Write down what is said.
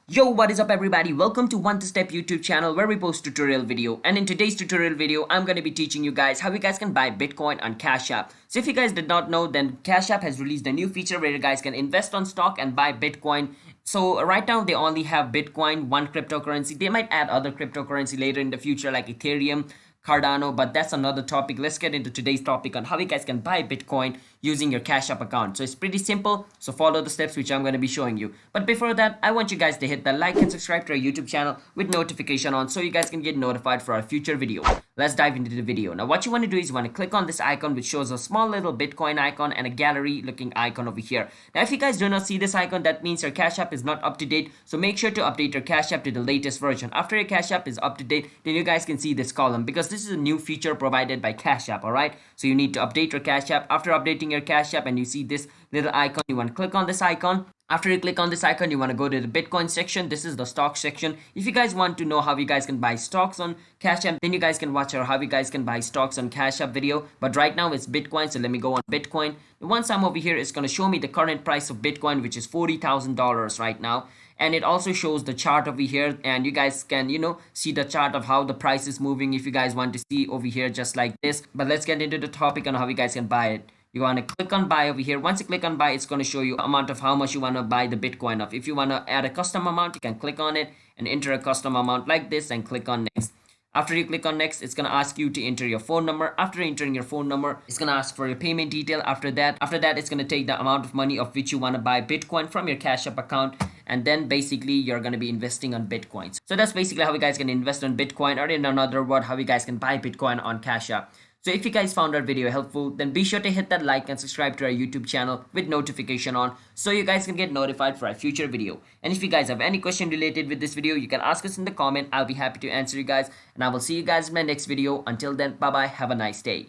Yo, what is up everybody? Welcome to One to Step YouTube channel where we post tutorial video. And in today's tutorial video, I'm going to be teaching you guys how you guys can buy Bitcoin on Cash App. So if you guys did not know, then Cash App has released a new feature where you guys can invest on stock and buy Bitcoin. So right now they only have Bitcoin, one cryptocurrency. They might add other cryptocurrency later in the future like Ethereum, Cardano, but that's another topic. Let's get into today's topic on how you guys can buy Bitcoin using your Cash App account. So it's pretty simple. So follow the steps which I'm going to be showing you. But before that, I want you guys to hit the like and subscribe to our YouTube channel with notification on so you guys can get notified for our future video. Let's dive into the video. Now what you want to do is you want to click on this icon which shows a small little Bitcoin icon and a gallery looking icon over here. Now if you guys do not see this icon, that means your Cash App is not up to date. So make sure to update your Cash App to the latest version. After your Cash App is up to date, then you guys can see this column because this is a new feature provided by Cash App. Alright, so you need to update your Cash App. After updating your Cash App and you see this little icon, you want to click on this icon. After you click on this icon, you want to go to the Bitcoin section. This is the stock section. If you guys want to know how you guys can buy stocks on Cash App, then you guys can watch our how you guys can buy stocks on Cash App video. But right now it's Bitcoin, so let me go on Bitcoin. Once I'm over here, it's going to show me the current price of Bitcoin, which is $40,000 right now. And it also shows the chart over here, and you guys can see the chart of how the price is moving if you guys want to see over here just like this. But let's get into the topic on how you guys can buy it. You want to click on buy over here. Once you click on buy, it's going to show you amount of how much you want to buy the Bitcoin of. If you want to add a custom amount, you can click on it and enter a custom amount like this and click on next. After you click on next, it's going to ask you to enter your phone number. After entering your phone number, it's going to ask for your payment detail. After that, it's going to take the amount of money of which you want to buy Bitcoin from your Cash App account. And then basically you're going to be investing on Bitcoins. So that's basically how you guys can invest on Bitcoin, or in another word, how you guys can buy Bitcoin on Cash App. So if you guys found our video helpful, then be sure to hit that like and subscribe to our YouTube channel with notification on so you guys can get notified for our future video. And if you guys have any question related with this video, you can ask us in the comment. I'll be happy to answer you guys, and I will see you guys in my next video. Until then, bye bye, have a nice day.